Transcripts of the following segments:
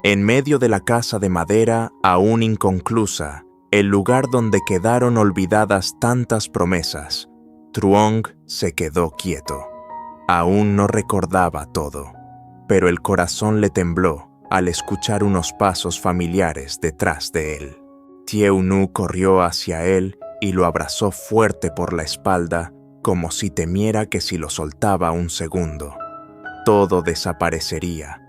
En medio de la casa de madera, aún inconclusa, el lugar donde quedaron olvidadas tantas promesas, Truong se quedó quieto. Aún no recordaba todo, pero el corazón le tembló al escuchar unos pasos familiares detrás de él. Thieu Nu corrió hacia él y lo abrazó fuerte por la espalda, como si temiera que si lo soltaba un segundo, todo desaparecería.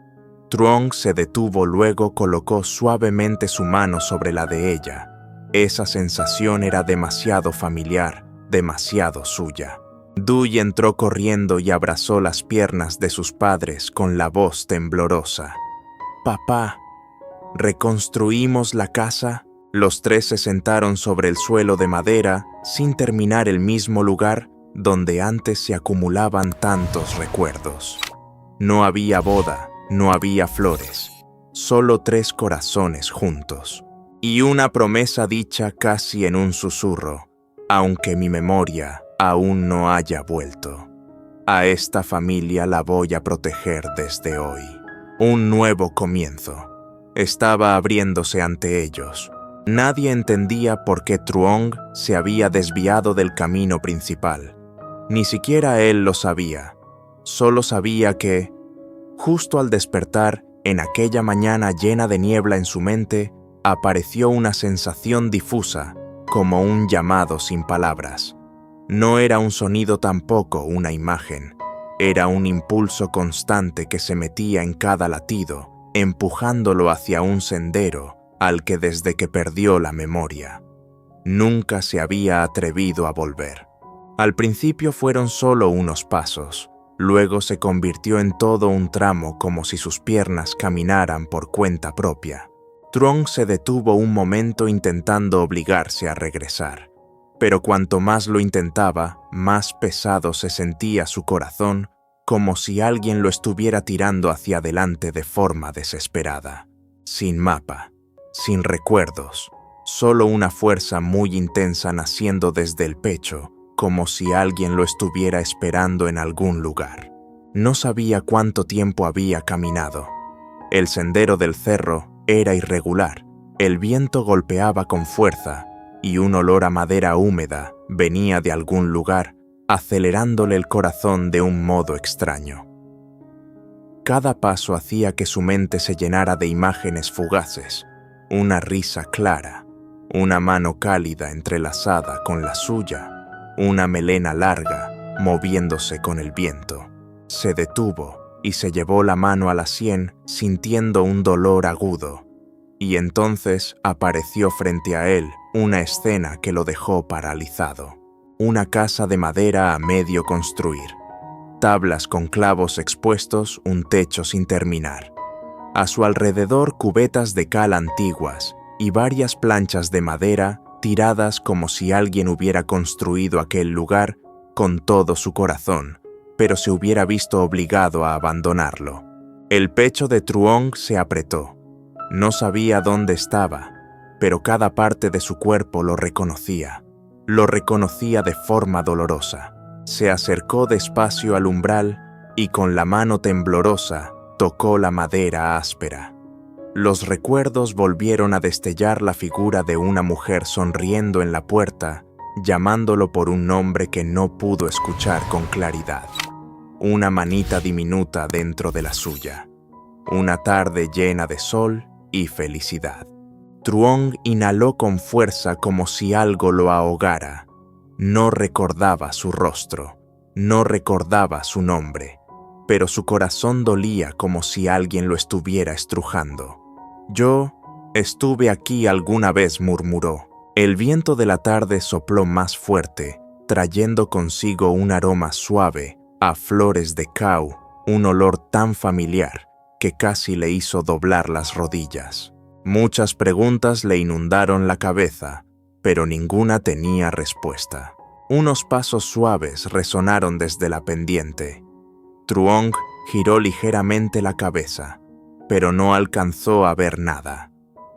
Truong se detuvo, luego colocó suavemente su mano sobre la de ella. Esa sensación era demasiado familiar, demasiado suya. Dui entró corriendo y abrazó las piernas de sus padres con la voz temblorosa. «Papá, ¿reconstruimos la casa?» Los tres se sentaron sobre el suelo de madera sin terminar el mismo lugar donde antes se acumulaban tantos recuerdos. No había boda, no había flores, solo tres corazones juntos. Y una promesa dicha casi en un susurro, aunque mi memoria aún no haya vuelto. A esta familia la voy a proteger desde hoy. Un nuevo comienzo estaba abriéndose ante ellos. Nadie entendía por qué Truong se había desviado del camino principal. Ni siquiera él lo sabía. Solo sabía que, justo al despertar, en aquella mañana llena de niebla en su mente, apareció una sensación difusa, como un llamado sin palabras. No era un sonido tampoco una imagen. Era un impulso constante que se metía en cada latido, empujándolo hacia un sendero al que desde que perdió la memoria nunca se había atrevido a volver. Al principio fueron solo unos pasos, luego se convirtió en todo un tramo, como si sus piernas caminaran por cuenta propia. Truong se detuvo un momento intentando obligarse a regresar, pero cuanto más lo intentaba, más pesado se sentía su corazón, como si alguien lo estuviera tirando hacia adelante de forma desesperada, sin mapa, sin recuerdos, solo una fuerza muy intensa naciendo desde el pecho, como si alguien lo estuviera esperando en algún lugar. No sabía cuánto tiempo había caminado. El sendero del cerro era irregular, el viento golpeaba con fuerza y un olor a madera húmeda venía de algún lugar, acelerándole el corazón de un modo extraño. Cada paso hacía que su mente se llenara de imágenes fugaces, una risa clara, una mano cálida entrelazada con la suya, una melena larga moviéndose con el viento. Se detuvo y se llevó la mano a la sien sintiendo un dolor agudo, y entonces apareció frente a él una escena que lo dejó paralizado. Una casa de madera a medio construir, tablas con clavos expuestos, un techo sin terminar. A su alrededor cubetas de cal antiguas y varias planchas de madera tiradas como si alguien hubiera construido aquel lugar con todo su corazón, pero se hubiera visto obligado a abandonarlo. El pecho de Truong se apretó. No sabía dónde estaba, pero cada parte de su cuerpo lo reconocía. Lo reconocía de forma dolorosa. Se acercó despacio al umbral y con la mano temblorosa tocó la madera áspera. Los recuerdos volvieron a destellar la figura de una mujer sonriendo en la puerta, llamándolo por un nombre que no pudo escuchar con claridad. Una manita diminuta dentro de la suya. Una tarde llena de sol y felicidad. Truong inhaló con fuerza como si algo lo ahogara. No recordaba su rostro, no recordaba su nombre, pero su corazón dolía como si alguien lo estuviera estrujando. «Yo estuve aquí alguna vez», murmuró. El viento de la tarde sopló más fuerte, trayendo consigo un aroma suave a flores de cau, un olor tan familiar que casi le hizo doblar las rodillas. Muchas preguntas le inundaron la cabeza, pero ninguna tenía respuesta. Unos pasos suaves resonaron desde la pendiente. Truong giró ligeramente la cabeza, pero no alcanzó a ver nada,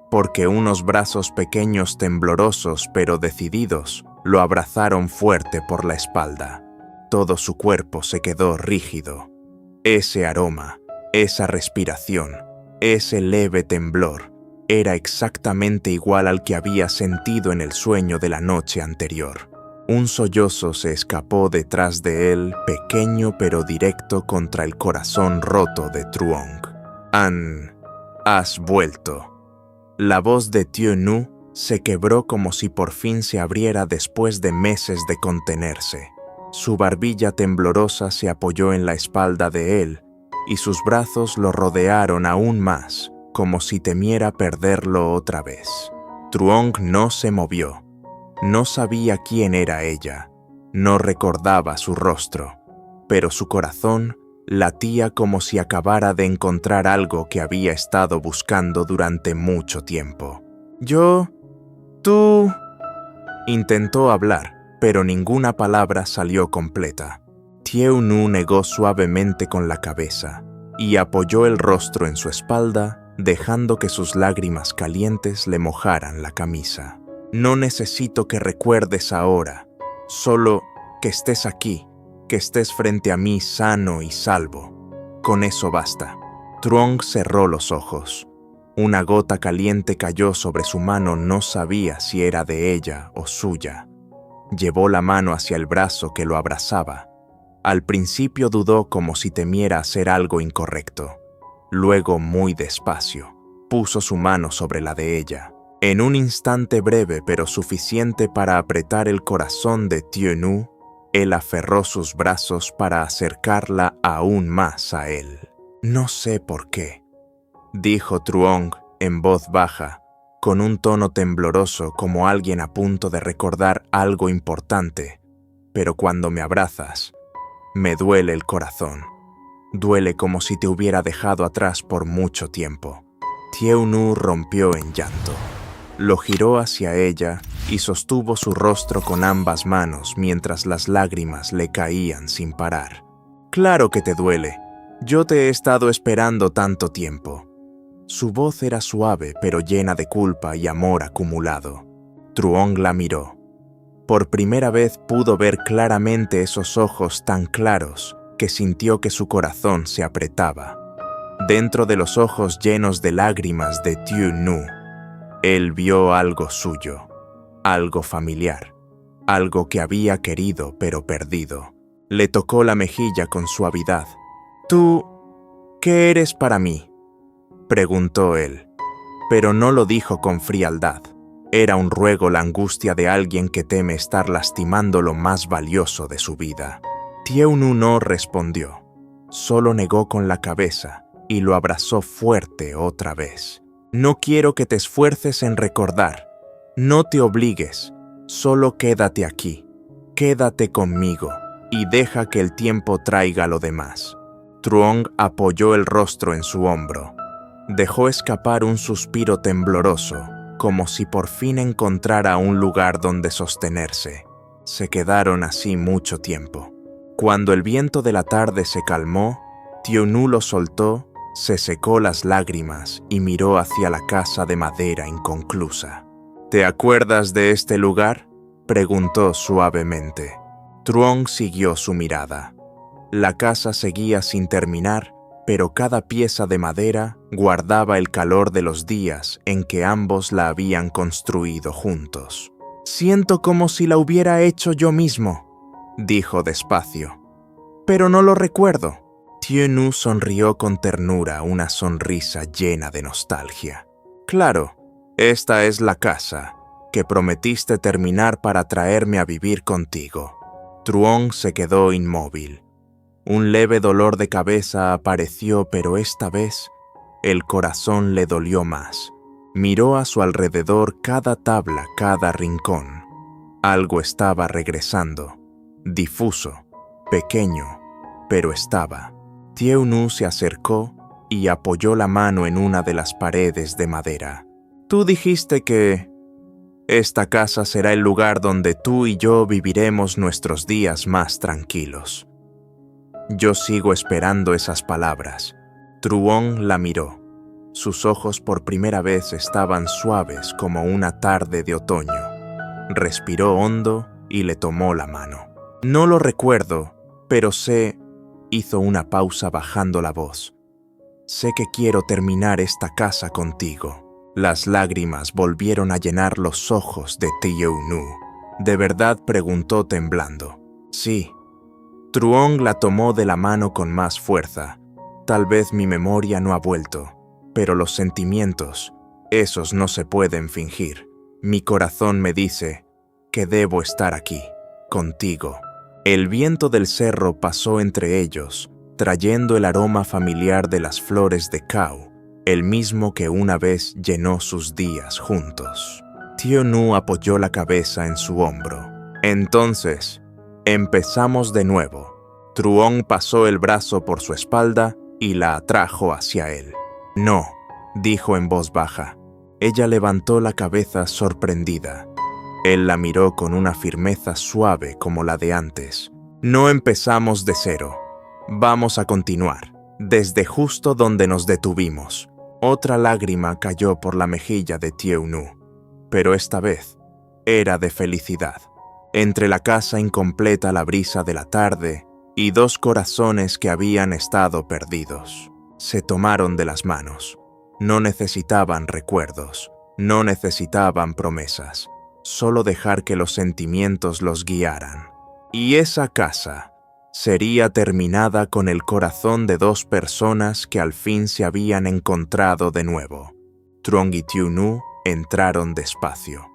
porque unos brazos pequeños, temblorosos pero decididos, lo abrazaron fuerte por la espalda. Todo su cuerpo se quedó rígido. Ese aroma, esa respiración, Ese leve temblor era exactamente igual al que había sentido en el sueño de la noche anterior. Un sollozo se escapó detrás de él, pequeño pero directo contra el corazón roto de Truong. Has vuelto. La voz de Thieu Nu se quebró como si por fin se abriera después de meses de contenerse. Su barbilla temblorosa se apoyó en la espalda de él y sus brazos lo rodearon aún más, como si temiera perderlo otra vez. Truong no se movió. No sabía quién era ella, no recordaba su rostro, pero su corazón latía como si acabara de encontrar algo que había estado buscando durante mucho tiempo. Tú... Intentó hablar, pero ninguna palabra salió completa. Thieu Nu negó suavemente con la cabeza y apoyó el rostro en su espalda, dejando que sus lágrimas calientes le mojaran la camisa. No necesito que recuerdes ahora, solo que estés aquí, que estés frente a mí sano y salvo. Con eso basta. Truong cerró los ojos. Una gota caliente cayó sobre su mano, no sabía si era de ella o suya. Llevó la mano hacia el brazo que lo abrazaba. Al principio dudó como si temiera hacer algo incorrecto. Luego, muy despacio, puso su mano sobre la de ella. En un instante breve pero suficiente para apretar el corazón de Thieu Nu, él aferró sus brazos para acercarla aún más a él. No sé por qué, dijo Truong en voz baja, con un tono tembloroso como alguien a punto de recordar algo importante, pero cuando me abrazas, me duele el corazón. Duele como si te hubiera dejado atrás por mucho tiempo. Thieu Nu rompió en llanto. Lo giró hacia ella y sostuvo su rostro con ambas manos mientras las lágrimas le caían sin parar. Claro que te duele. Yo te he estado esperando tanto tiempo. Su voz era suave pero llena de culpa y amor acumulado. Truong la miró. Por primera vez pudo ver claramente esos ojos tan claros que sintió que su corazón se apretaba. Dentro de los ojos llenos de lágrimas de Thieu Nu, él vio algo suyo, algo familiar, algo que había querido pero perdido. Le tocó la mejilla con suavidad. «¿Tú qué eres para mí?», preguntó él, pero no lo dijo con frialdad. Era un ruego, la angustia de alguien que teme estar lastimando lo más valioso de su vida. Thieu Nu no respondió, solo negó con la cabeza y lo abrazó fuerte otra vez. No quiero que te esfuerces en recordar. No te obligues. Solo quédate aquí. Quédate conmigo y deja que el tiempo traiga lo demás. Truong apoyó el rostro en su hombro. Dejó escapar un suspiro tembloroso, como si por fin encontrara un lugar donde sostenerse. Se quedaron así mucho tiempo. Cuando el viento de la tarde se calmó, Thieu Nu lo soltó, se secó las lágrimas y miró hacia la casa de madera inconclusa. ¿Te acuerdas de este lugar?, preguntó suavemente. Truong siguió su mirada. La casa seguía sin terminar, pero cada pieza de madera guardaba el calor de los días en que ambos la habían construido juntos. «Siento como si la hubiera hecho yo mismo», dijo despacio. «Pero no lo recuerdo». Thieu Nu sonrió con ternura, una sonrisa llena de nostalgia. «Claro, esta es la casa que prometiste terminar para traerme a vivir contigo». Truong se quedó inmóvil. Un leve dolor de cabeza apareció, pero esta vez el corazón le dolió más. Miró a su alrededor cada tabla, cada rincón. Algo estaba regresando, difuso, pequeño, pero estaba. Thieu Nu se acercó y apoyó la mano en una de las paredes de madera. «Tú dijiste que esta casa será el lugar donde tú y yo viviremos nuestros días más tranquilos». Yo sigo esperando esas palabras. Truong la miró. Sus ojos por primera vez estaban suaves como una tarde de otoño. Respiró hondo y le tomó la mano. «No lo recuerdo, pero sé», hizo una pausa bajando la voz. Sé que quiero terminar esta casa contigo. Las lágrimas volvieron a llenar los ojos de Tieunu. ¿De verdad?, preguntó temblando. Sí. Truong la tomó de la mano con más fuerza. Tal vez mi memoria no ha vuelto, pero los sentimientos, esos no se pueden fingir. Mi corazón me dice que debo estar aquí, contigo. El viento del cerro pasó entre ellos, trayendo el aroma familiar de las flores de cau, el mismo que una vez llenó sus días juntos. Tieunu apoyó la cabeza en su hombro. Entonces, empezamos de nuevo. Truong pasó el brazo por su espalda y la atrajo hacia él. No, dijo en voz baja. Ella levantó la cabeza sorprendida. Él la miró con una firmeza suave como la de antes. No empezamos de cero. Vamos a continuar, desde justo donde nos detuvimos. Otra lágrima cayó por la mejilla de Tieunu, pero esta vez era de felicidad. Entre la casa incompleta, la brisa de la tarde y dos corazones que habían estado perdidos. Se tomaron de las manos. No necesitaban recuerdos, no necesitaban promesas, solo dejar que los sentimientos los guiaran. Y esa casa sería terminada con el corazón de dos personas que al fin se habían encontrado de nuevo. Truong y Tieunu entraron despacio.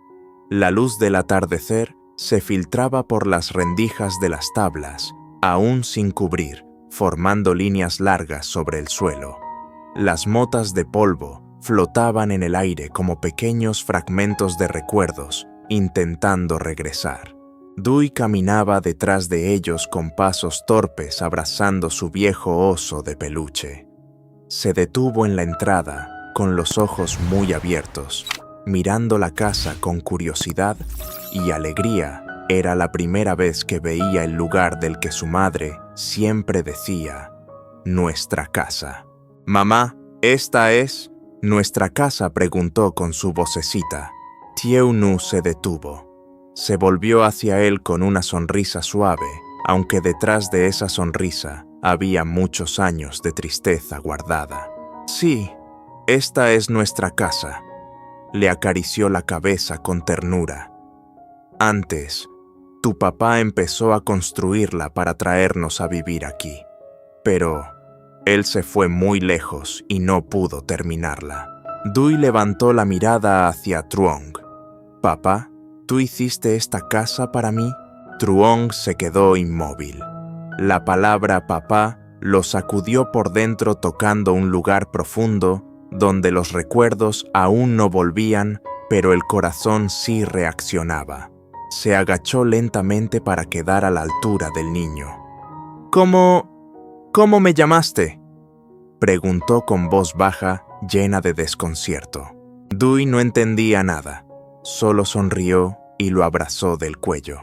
La luz del atardecer se filtraba por las rendijas de las tablas, aún sin cubrir, formando líneas largas sobre el suelo. Las motas de polvo flotaban en el aire como pequeños fragmentos de recuerdos, intentando regresar. Dui caminaba detrás de ellos con pasos torpes, abrazando su viejo oso de peluche. Se detuvo en la entrada, con los ojos muy abiertos, mirando la casa con curiosidad y alegría. Era la primera vez que veía el lugar del que su madre siempre decía, nuestra casa. «Mamá, ¿esta es nuestra casa?», preguntó con su vocecita. Tieunu se detuvo. Se volvió hacia él con una sonrisa suave, aunque detrás de esa sonrisa había muchos años de tristeza guardada. «Sí, esta es nuestra casa». Le acarició la cabeza con ternura. «Antes, tu papá empezó a construirla para traernos a vivir aquí, pero él se fue muy lejos y no pudo terminarla». Dui levantó la mirada hacia Truong. «Papá, ¿tú hiciste esta casa para mí?». Truong se quedó inmóvil. La palabra papá lo sacudió por dentro, tocando un lugar profundo donde los recuerdos aún no volvían, pero el corazón sí reaccionaba. Se agachó lentamente para quedar a la altura del niño. ¿Cómo me llamaste?», preguntó con voz baja, llena de desconcierto. Dui no entendía nada, solo sonrió y lo abrazó del cuello.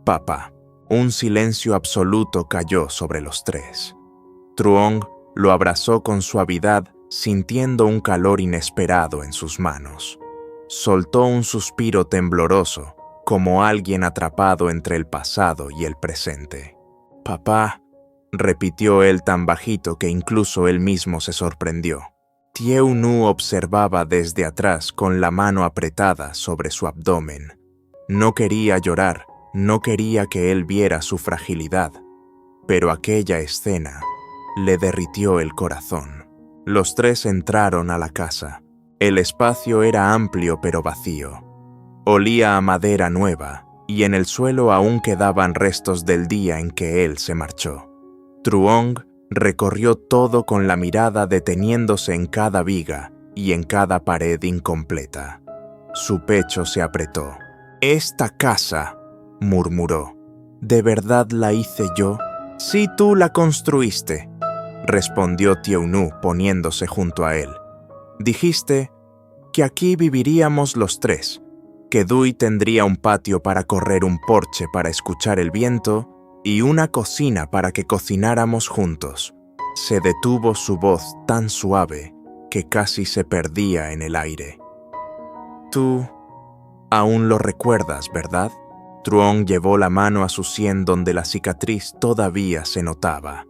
«Papá». Un silencio absoluto cayó sobre los tres. Truong lo abrazó con suavidad, sintiendo un calor inesperado en sus manos. Soltó un suspiro tembloroso, como alguien atrapado entre el pasado y el presente. «Papá», repitió él tan bajito que incluso él mismo se sorprendió. Tieunu observaba desde atrás con la mano apretada sobre su abdomen. No quería llorar, no quería que él viera su fragilidad, pero aquella escena le derritió el corazón. Los tres entraron a la casa. El espacio era amplio pero vacío. Olía a madera nueva, y en el suelo aún quedaban restos del día en que él se marchó. Truong recorrió todo con la mirada, deteniéndose en cada viga y en cada pared incompleta. Su pecho se apretó. «Esta casa», murmuró, «¿de verdad la hice yo?». «Sí, tú la construiste», respondió Tieunu poniéndose junto a él. «Dijiste que aquí viviríamos los tres, que Dui tendría un patio para correr, un porche para escuchar el viento y una cocina para que cocináramos juntos». Se detuvo, su voz tan suave que casi se perdía en el aire. «Tú aún lo recuerdas, ¿verdad?». Truong llevó la mano a su sien donde la cicatriz todavía se notaba.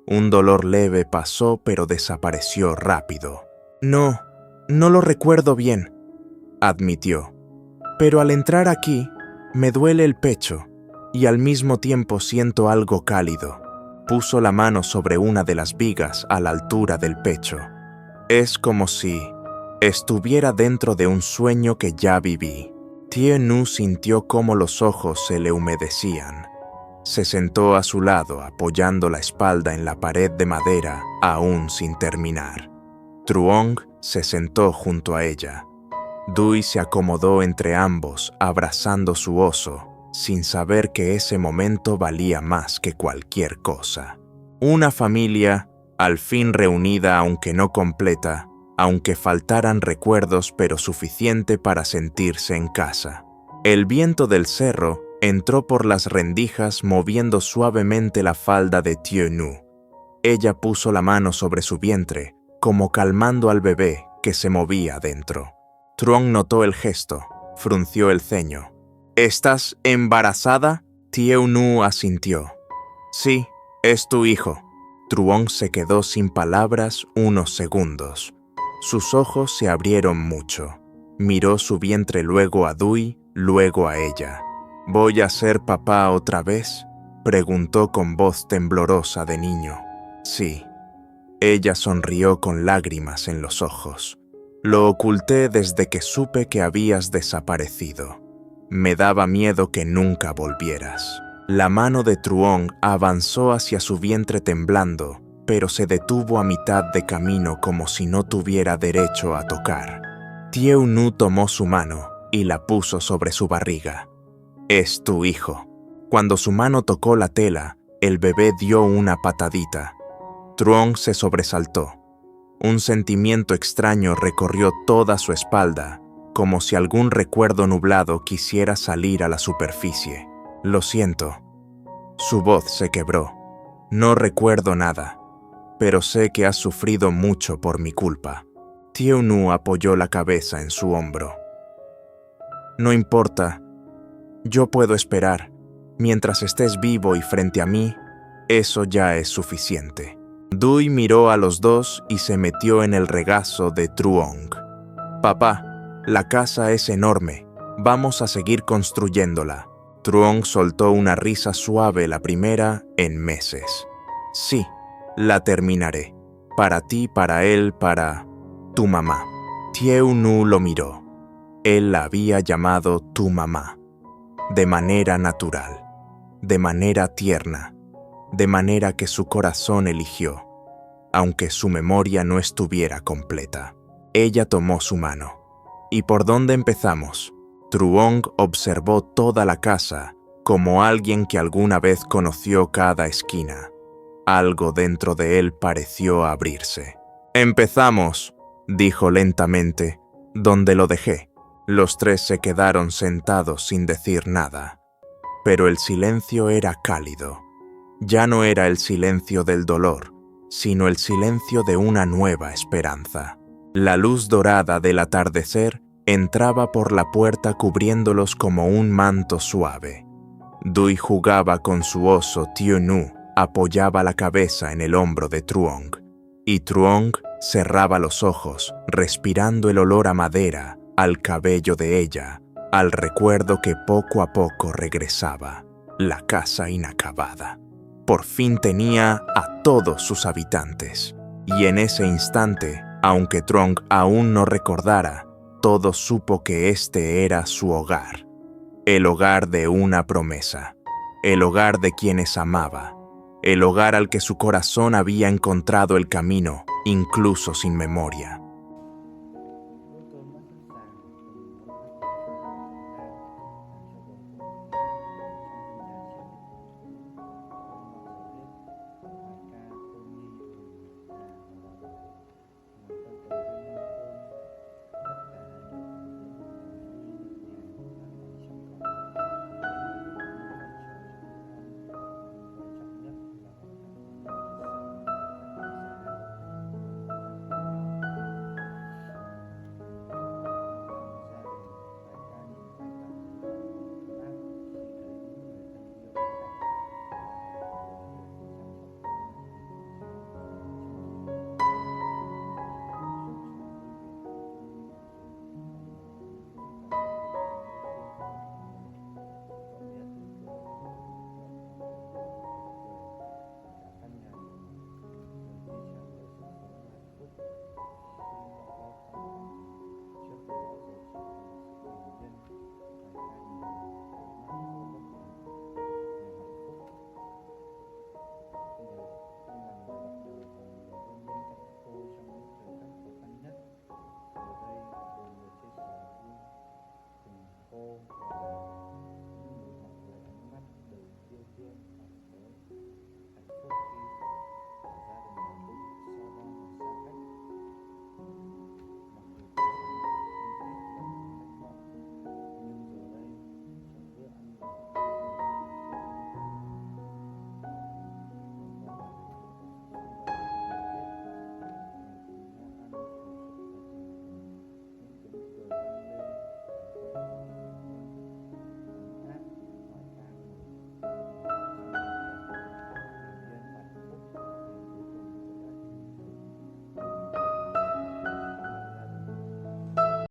Un dolor leve pasó, pero desapareció rápido. No lo recuerdo bien, admitió. Pero al entrar aquí, me duele el pecho y al mismo tiempo siento algo cálido. Puso la mano sobre una de las vigas a la altura del pecho. Es como si estuviera dentro de un sueño que ya viví. Thie Nu sintió cómo los ojos se le humedecían. Se sentó a su lado, apoyando la espalda en la pared de madera, aún sin terminar. Truong se sentó junto a ella. Dui se acomodó entre ambos, abrazando su oso, sin saber que ese momento valía más que cualquier cosa. Una familia, al fin reunida aunque no completa, aunque faltaran recuerdos pero suficiente para sentirse en casa. El viento del cerro entró por las rendijas moviendo suavemente la falda de Thie Nu. Ella puso la mano sobre su vientre, como calmando al bebé que se movía dentro. Truong notó el gesto, frunció el ceño. ¿Estás embarazada? Thie Nu asintió. Sí, es tu hijo. Truong se quedó sin palabras unos segundos. Sus ojos se abrieron mucho. Miró su vientre luego a Dui, luego a ella. ¿Voy a ser papá otra vez?, preguntó con voz temblorosa de niño. Sí. Ella sonrió con lágrimas en los ojos. Lo oculté desde que supe que habías desaparecido. Me daba miedo que nunca volvieras. La mano de Truong avanzó hacia su vientre temblando, pero se detuvo a mitad de camino como si no tuviera derecho a tocar. Thie Nu tomó su mano y la puso sobre su barriga. Es tu hijo. Cuando su mano tocó la tela, el bebé dio una patadita. Truong se sobresaltó. Un sentimiento extraño recorrió toda su espalda, como si algún recuerdo nublado quisiera salir a la superficie. Lo siento. Su voz se quebró. No recuerdo nada, pero sé que has sufrido mucho por mi culpa. Thie Nu apoyó la cabeza en su hombro. No importa. Yo puedo esperar. Mientras estés vivo y frente a mí, eso ya es suficiente. Dui miró a los dos y se metió en el regazo de Truong. Papá, la casa es enorme. Vamos a seguir construyéndola. Truong soltó una risa suave, la primera en meses. Sí, la terminaré. Para ti, para él, para tu mamá. Thie Nu lo miró. Él la había llamado tu mamá. De manera natural, de manera tierna, de manera que su corazón eligió, aunque su memoria no estuviera completa. Ella tomó su mano. ¿Y por dónde empezamos? Truong observó toda la casa como alguien que alguna vez conoció cada esquina. Algo dentro de él pareció abrirse. «Empezamos», dijo lentamente, «donde lo dejé». Los tres se quedaron sentados sin decir nada. Pero el silencio era cálido. Ya no era el silencio del dolor, sino el silencio de una nueva esperanza. La luz dorada del atardecer entraba por la puerta cubriéndolos como un manto suave. Dui jugaba con su oso. Thie Nu apoyaba la cabeza en el hombro de Truong, y Truong cerraba los ojos, respirando el olor a madera, al cabello de ella, al recuerdo que poco a poco regresaba, la casa inacabada. Por fin tenía a todos sus habitantes, y en ese instante, aunque Truong aún no recordara, todo supo que este era su hogar. El hogar de una promesa, el hogar de quienes amaba, el hogar al que su corazón había encontrado el camino, incluso sin memoria.